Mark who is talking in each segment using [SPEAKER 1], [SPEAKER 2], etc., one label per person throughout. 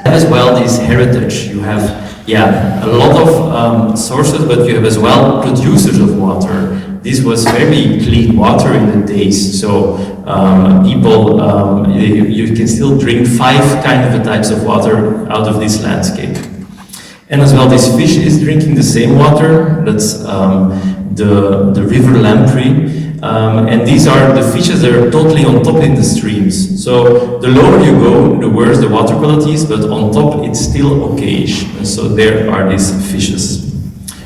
[SPEAKER 1] As well, this heritage, you have, a lot of sources, but you have as well producers of water. This was very clean water in the days, so people, you can still drink 5 kind of types of water out of this landscape. And as well, this fish is drinking the same water. That's the river lamprey. And these are the fishes that are totally on top in the streams. So the lower you go, the worse the water quality is, but on top it's still okayish. And so there are these fishes.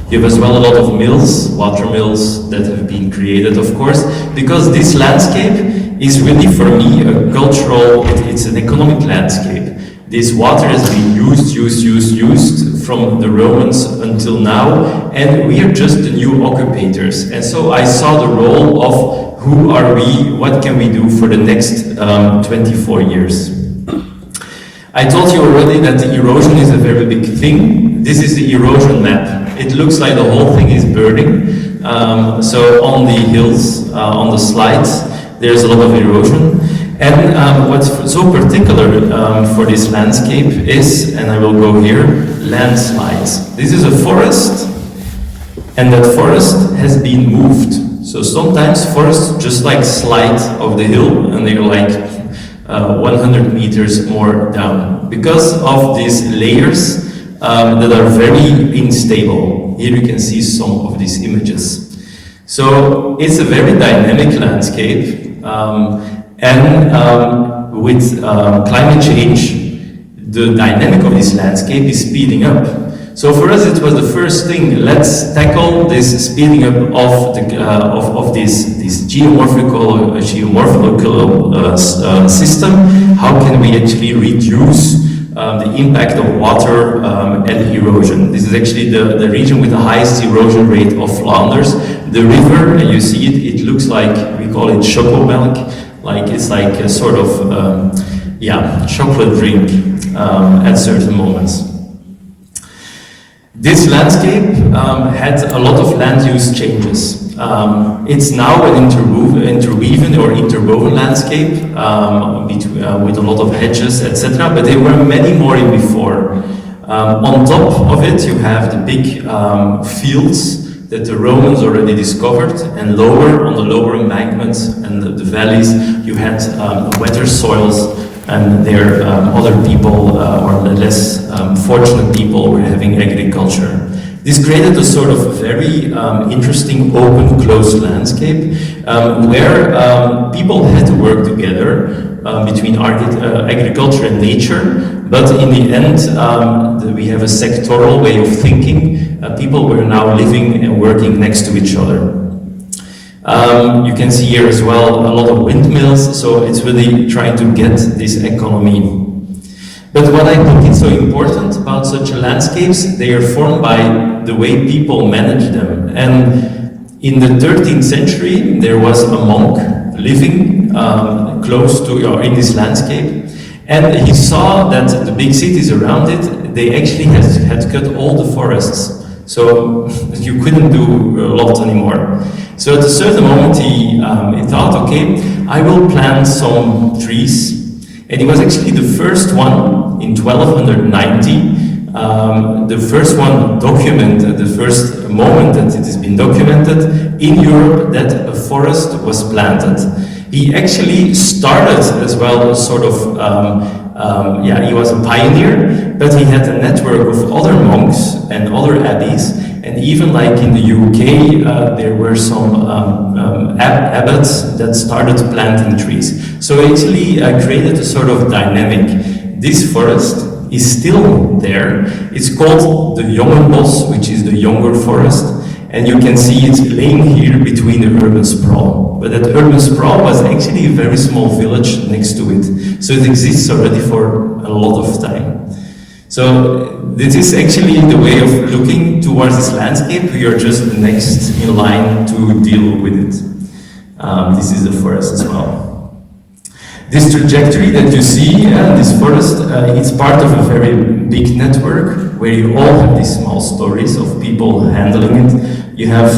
[SPEAKER 1] You have as well a lot of mills, water mills that have been created, of course, because this landscape is really, for me, a cultural, it's an economic landscape. This water has been used from the Romans until now, and we are just the new occupators. And so I saw the role of who are we, what can we do for the next 24 years. I told you already that the erosion is a very big thing. This is the erosion map. It looks like the whole thing is burning. So on the hills, on the slides, there's a lot of erosion. And what's so particular for this landscape is, and I will go here, landslides. This is a forest, and that forest has been moved. So sometimes forests just like slide off the hill, and they're like 100 meters more down, because of these layers that are very unstable. Here you can see some of these images. So it's a very dynamic landscape. And with climate change, the dynamic of this landscape is speeding up. So for us, it was the first thing. Let's tackle this speeding up of this geomorphological system. How can we actually reduce the impact of water and erosion? This is actually the region with the highest erosion rate of Flanders. The river, and you see it. It looks like, we call it choco milk. Like it's like a sort of chocolate drink at certain moments. This landscape had a lot of land use changes. It's now an interwoven or interwoven landscape with a lot of hedges, etc. But there were many more in before. On top of it, you have the big fields that the Romans already discovered, and lower, on the lower embankments and the valleys, you had wetter soils, and there other people, or less fortunate people, were having agriculture. This created a sort of very interesting open, closed landscape where people had to work together between agriculture and nature, but in the end we have a sectoral way of thinking. People were now living and working next to each other. You can see here as well a lot of windmills, so it's really trying to get this economy. But what I think is so important about such landscapes, they are formed by the way people manage them. And in the 13th century, there was a monk living close to, or in this landscape, and he saw that the big cities around it, they actually had cut all the forests. So you couldn't do a lot anymore. So at a certain moment he thought, okay, I will plant some trees. And he was actually the first one in 1290, the first one documented, the first moment that it has been documented in Europe that a forest was planted. He actually started as well, sort of, he was a pioneer, but he had a network of other monks and other abbeys, and even like in the UK, there were some abbots that started planting trees. So it actually created a sort of dynamic. This forest is still there. It's called the Jongenbos, which is the younger forest. And you can see it's laying here between the urban sprawl. But that urban sprawl was actually a very small village next to it. So it exists already for a lot of time. So this is actually the way of looking towards this landscape. We are just next in line to deal with it. This is the forest as well. This trajectory that you see, this forest, it's part of a very big network where you all have these small stories of people handling it. You have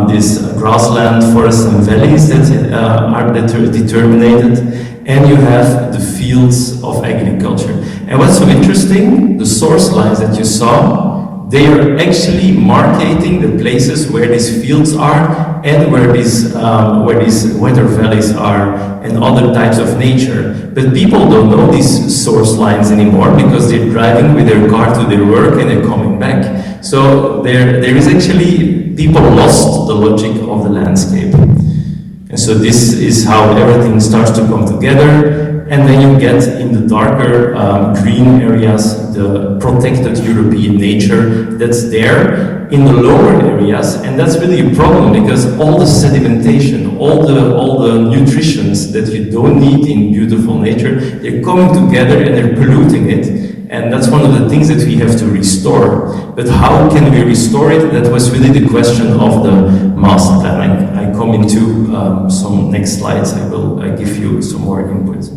[SPEAKER 1] this grassland, forests and valleys that are determined, and you have the fields of agriculture. And what's so interesting, the source lines that you saw, they are actually marking the places where these fields are and where these weather valleys are and other types of nature. But people don't know these source lines anymore because they're driving with their car to their work and they're coming back. So there is actually, people lost the logic of the landscape. And so this is how everything starts to come together. And then you get in the darker green areas, the protected European nature that's there in the lower areas. And that's really a problem because all the sedimentation, all the nutritions that you don't need in beautiful nature, they're coming together and they're polluting it. And that's one of the things that we have to restore. But how can we restore it? That was really the question of the master plan. I come into some next slides. I will give you some more input.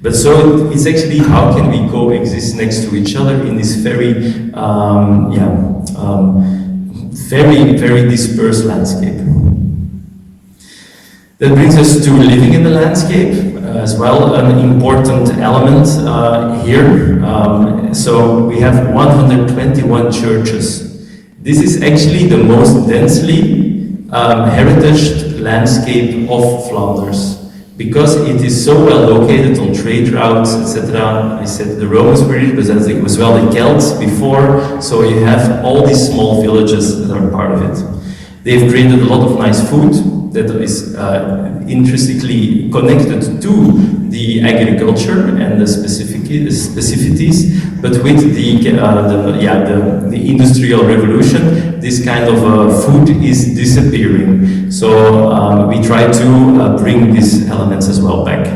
[SPEAKER 1] But so it's actually how can we coexist next to each other in this very, very dispersed landscape. That brings us to living in the landscape as well, an important element here. So we have 121 churches. This is actually the most densely heritaged landscape of Flanders, because it is so well located on trade routes, etc. I said the Romans were it, but as well the Celts before, so you have all these small villages that are part of it. They've created a lot of nice food that is intrinsically connected to the agriculture and the specificities, but with the industrial revolution, this kind of food is disappearing. So we try to bring these elements as well back.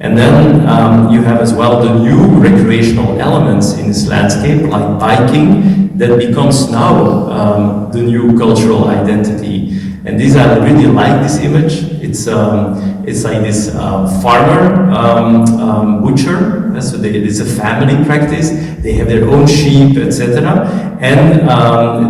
[SPEAKER 1] And then you have as well the new recreational elements in this landscape, like biking, that becomes now the new cultural identity. And these, I really like this image. It's like this farmer, butcher. So it's a family practice. They have their own sheep, etc. And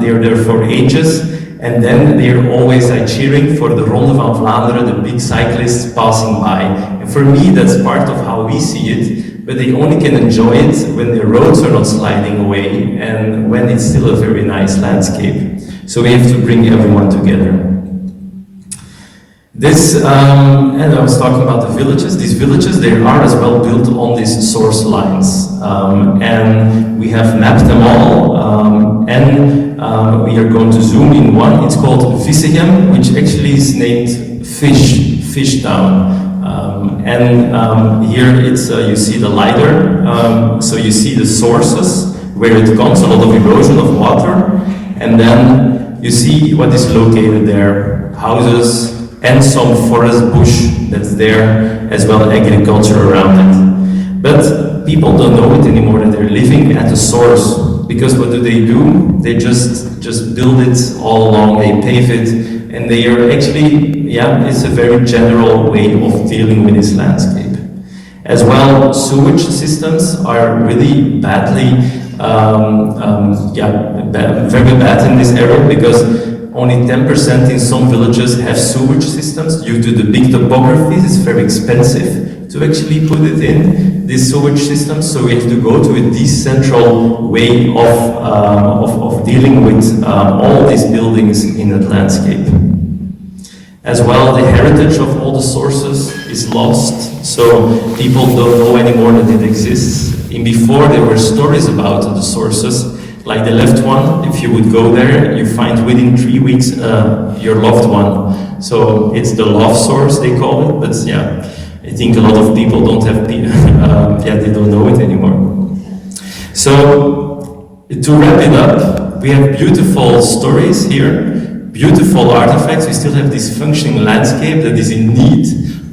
[SPEAKER 1] they are there for ages. And then they are always cheering for the Ronde van Vlaanderen, the big cyclists passing by. And for me, that's part of how we see it. But they only can enjoy it when the roads are not sliding away and when it's still a very nice landscape. So we have to bring everyone together. This, and I was talking about the villages. These villages, they are as well built on these source lines. And we have mapped them all. We are going to zoom in one. It's called Vissegem, which actually is named Fish Town. Here it's, you see the lidar. So you see the sources, where it comes, a lot of erosion of water. And then you see what is located there, houses, and some forest bush that's there, as well as agriculture around it. But people don't know it anymore that they're living at the source, because what do? They just build it all along, they pave it, and they are actually, it's a very general way of dealing with this landscape. As well, sewage systems are really badly, very bad in this area, because only 10% in some villages have sewage systems due to the big topography. It's very expensive to actually put it in, these sewage systems. So we have to go to a decentral way of dealing with all these buildings in that landscape. As well, the heritage of all the sources is lost. So people don't know anymore that it exists. And before, there were stories about the sources. Like the left one, if you would go there, you find within 3 weeks your loved one. So it's the love source, they call it. But I think a lot of people don't have, they don't know it anymore. So to wrap it up, we have beautiful stories here, beautiful artifacts. We still have this functioning landscape that is in need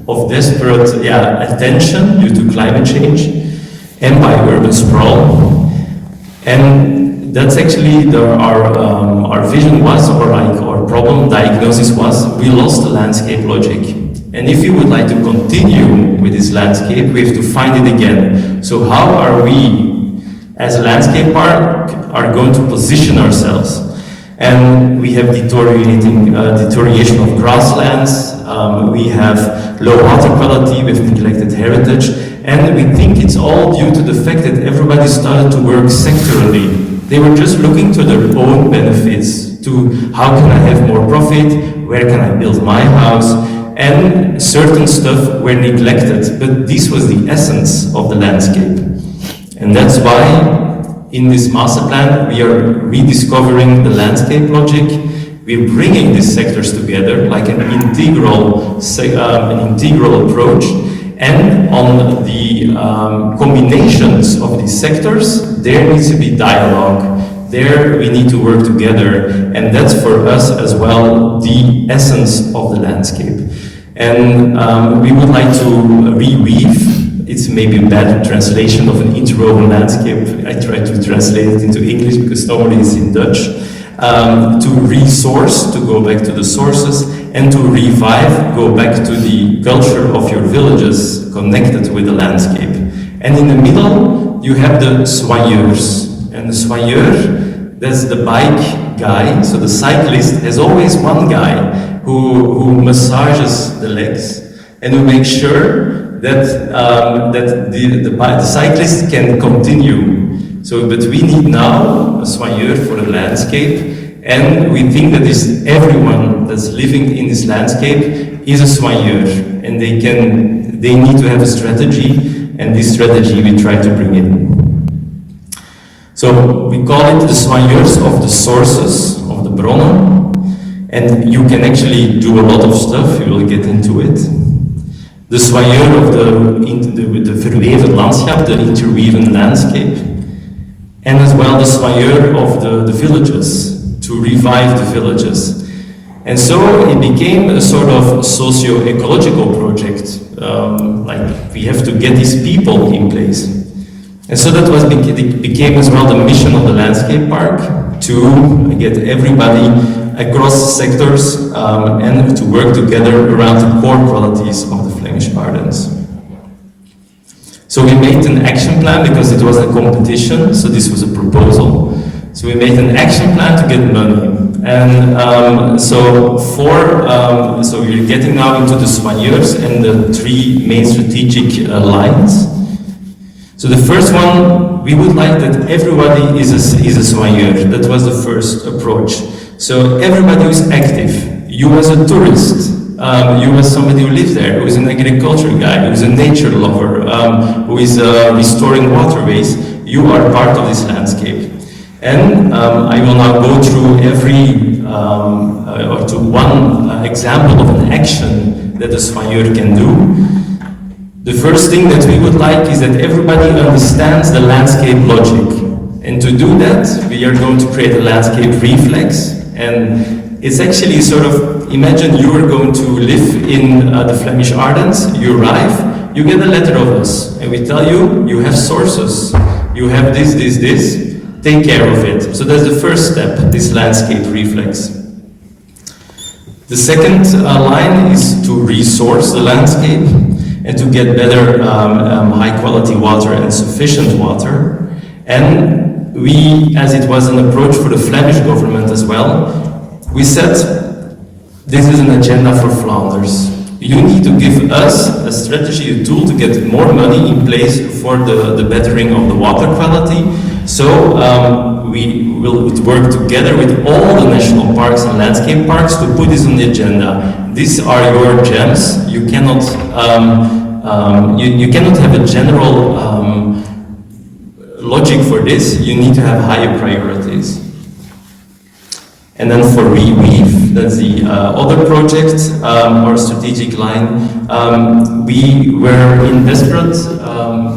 [SPEAKER 1] of desperate attention due to climate change and by urban sprawl. And that's actually our vision was, or our problem diagnosis was, we lost the landscape logic. And if you would like to continue with this landscape, we have to find it again. So how are we, as a landscape park, are going to position ourselves? And we have deterioration of grasslands, we have low water quality, we have neglected heritage, And we think it's all due to the fact that everybody started to work sectorally. They were just looking to their own benefits, to how can I have more profit, where can I build my house, and certain stuff were neglected, but this was the essence of the landscape. And that's why in this master plan we are rediscovering the landscape logic. We're bringing these sectors together like an integral approach, and on the combinations of these sectors, there needs to be dialogue. There we need to work together, and that's for us as well the essence of the landscape. And we would like to reweave, it's maybe a bad translation of an interwoven landscape, I tried to translate it into English because normally it's in Dutch, to resource, to go back to the sources, and to revive, go back to the culture of your villages connected with the landscape. And in the middle, you have the soigneurs. And the soigneur, that's the bike guy. So the cyclist has always one guy who massages the legs and who makes sure that, the cyclist can continue. So, but we need now a soigneur for the landscape. And we think that everyone that's living in this landscape is a soigneur, and they need to have a strategy, and this strategy we try to bring in. So we call it the soigneurs of the sources, of the bronnen, and you can actually do a lot of stuff, we will get into it. The soigneur of the verweven landschap, the interweaven landscape, and as well the soigneur of the villages, to revive the villages. And so it became a sort of socio-ecological project, like we have to get these people in place. And so that became as well the mission of the landscape park, to get everybody across sectors and to work together around the core qualities of the Flemish Gardens. So we made an action plan because it was a competition, so this was a proposal. So we made an action plan to get money. And so we're getting now into the soigneurs and the three main strategic lines. So the first one, we would like that everybody is a soigneur. That was the first approach. So everybody who's active, you as a tourist, you as somebody who lives there, who is an agriculture guy, who is a nature lover, who is restoring waterways, you are part of this landscape. And I will now go through or to one example of an action that a soigneur can do. The first thing that we would like is that everybody understands the landscape logic. And to do that, we are going to create a landscape reflex. And it's actually sort of, imagine you are going to live in the Flemish Ardennes, you arrive, you get a letter of us, and we tell you, you have sources, you have this, take care of it. So that's the first step, this landscape reflex. The second line is to resource the landscape and to get better high quality water and sufficient water. And we, as it was an approach for the Flemish government as well, we said, this is an agenda for Flanders. You need to give us a strategy, a tool to get more money in place for the bettering of the water quality. So we will work together with all the national parks and landscape parks to put this on the agenda. These are your gems. You cannot you cannot have a general logic for this. You need to have higher priorities. And then for Reweave, that's the other project, or strategic line. We were in desperate,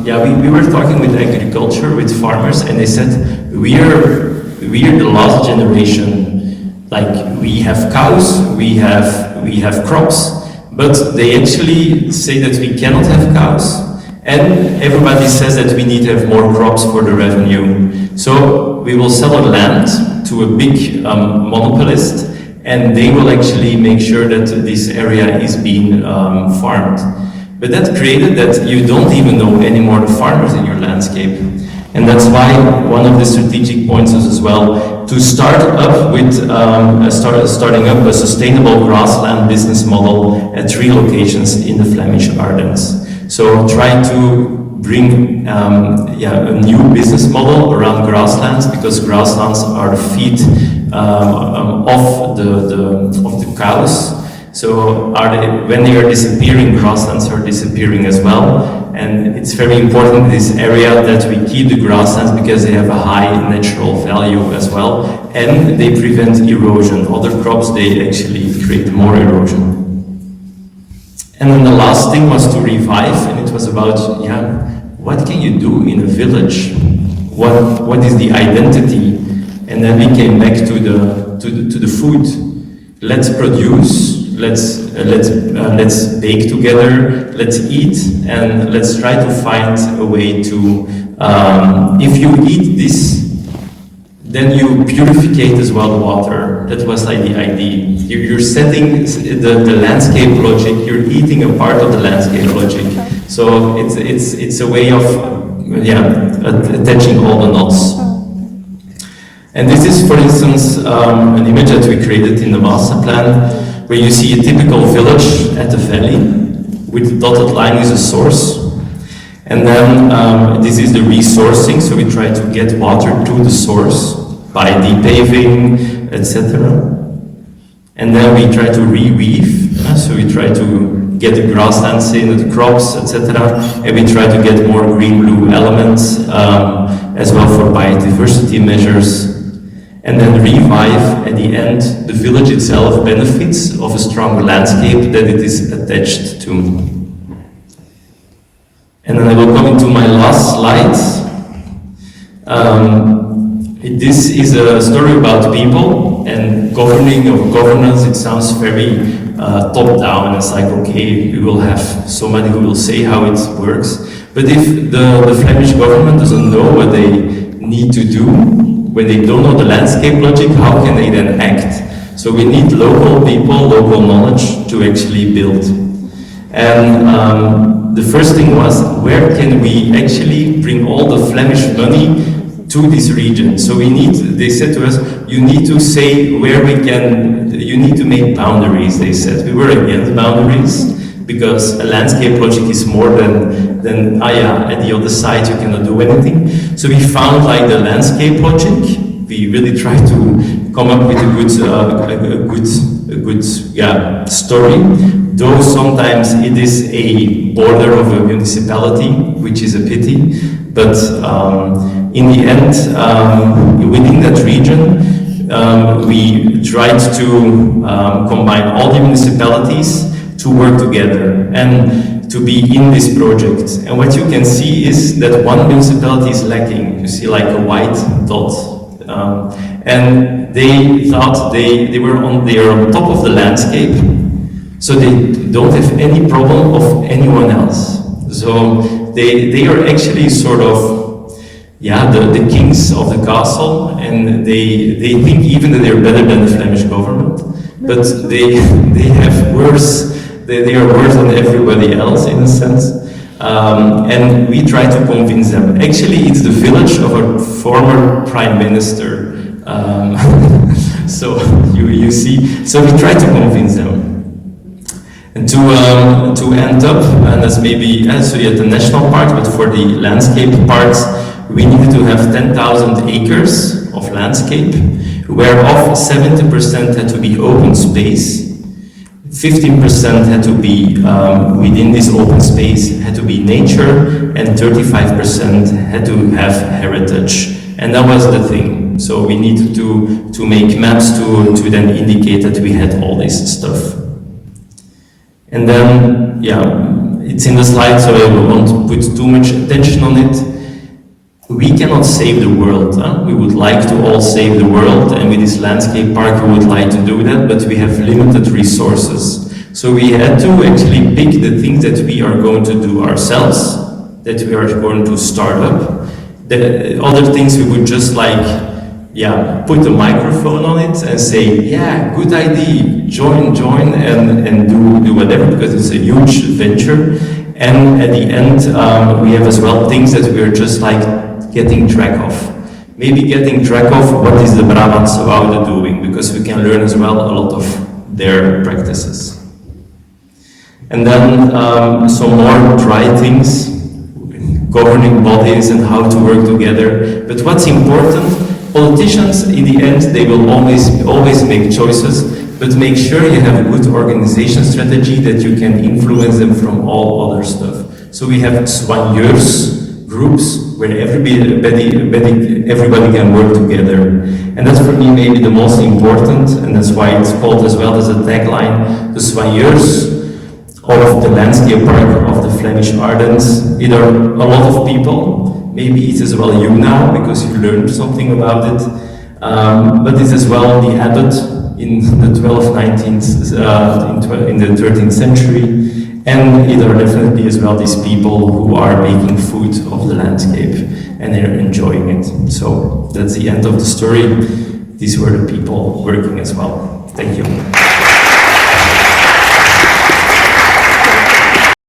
[SPEAKER 1] we were talking with agriculture, with farmers, and they said, we're the last generation. Like, we have cows, we have crops, but they actually say that we cannot have cows. And everybody says that we need to have more crops for the revenue. So we will sell our land to a big monopolist, and they will actually make sure that this area is being farmed. But that created that you don't even know anymore the farmers in your landscape. And that's why one of the strategic points is as well to start up with starting up a sustainable grassland business model at 3 locations in the Flemish Ardennes. So trying to bring a new business model around grasslands, because grasslands are the feed of the cows. So when they are disappearing, grasslands are disappearing as well. And it's very important in this area that we keep the grasslands because they have a high natural value as well, and they prevent erosion. Other crops, they actually create more erosion. And then the last thing was to revive, and it was about, what can you do in a village? What is the identity? And then we came back to the food. Let's produce. Let's bake together, let's eat, and let's try to find a way to, if you eat this, then you purificate as well water. That was like the idea. You're setting the landscape logic, you're eating a part of the landscape logic. So it's a way of attaching all the knots. And this is, for instance, an image that we created in the master plan, where you see a typical village at the valley, with the dotted line is a source. And then this is the resourcing, so we try to get water to the source by depaving, etc. And then we try to reweave, so we try to get the grasslands in, the crops, etc. And we try to get more green-blue elements as well for biodiversity measures. And then revive, at the end, the village itself benefits of a stronger landscape that it is attached to. And then I will come into my last slide. This is a story about people and governing or governance. It sounds very top-down. It's like, okay, we will have somebody who will say how it works. But if the Flemish government doesn't know what they need to do, when they don't know the landscape logic, how can they then act? So we need local people, local knowledge to actually build. And the first thing was, where can we actually bring all the Flemish money to this region? So they said to us, you need to say where we can, you need to make boundaries, they said. We were against boundaries, because a landscape logic is more than at the other side you cannot do anything. So we found like the landscape logic. We really tried to come up with a good story. Though sometimes it is a border of a municipality, which is a pity. But in the end, within that region, we tried to combine all the municipalities to work together and to be in this project. And what you can see is that one municipality is lacking. You see like a white dot. And they thought they are on top of the landscape, so they don't have any problem of anyone else. So they are actually sort of the kings of the castle, and they think even that they're better than the Flemish government, but they have worse. They are worse than everybody else in a sense. And we try to convince them. Actually, it's the village of a former prime minister. So you see, so we try to convince them. And to end up, and that's maybe so the national park, but for the landscape parks, we needed to have 10,000 acres of landscape, whereof 70% had to be open space. 15% had to be within this open space, had to be nature, and 35% had to have heritage. And that was the thing. So we needed to make maps to then indicate that we had all this stuff. And then, it's in the slide, so I won't put too much attention on it. We cannot save the world. We would like to all save the world, and with this landscape park we would like to do that, but we have limited resources. So we had to actually pick the things that we are going to do ourselves, that we are going to start up. The other things we would just put a microphone on it and say, good idea, join and do whatever, because it's a huge venture. And at the end, we have as well things that we are just getting track of. Maybe getting track of what is the Brabants Wouden doing, because we can learn as well a lot of their practices. And then some more dry things, governing bodies and how to work together. But what's important, politicians, in the end, they will always make choices, but make sure you have a good organization strategy that you can influence them from all other stuff. So we have soigneurs groups where everybody can work together. And that's for me maybe the most important, and that's why it's called as well as a tagline, the soigneurs of the landscape park of the Flemish Ardennes. It are a lot of people, maybe it's as well you now, because you learned something about it, but it's as well the abbot in the 12th, 19th, in the 13th century, and it are definitely as well these people who are making food of the landscape, and they're enjoying it. So that's the end of the story. These were the people working as well. Thank you.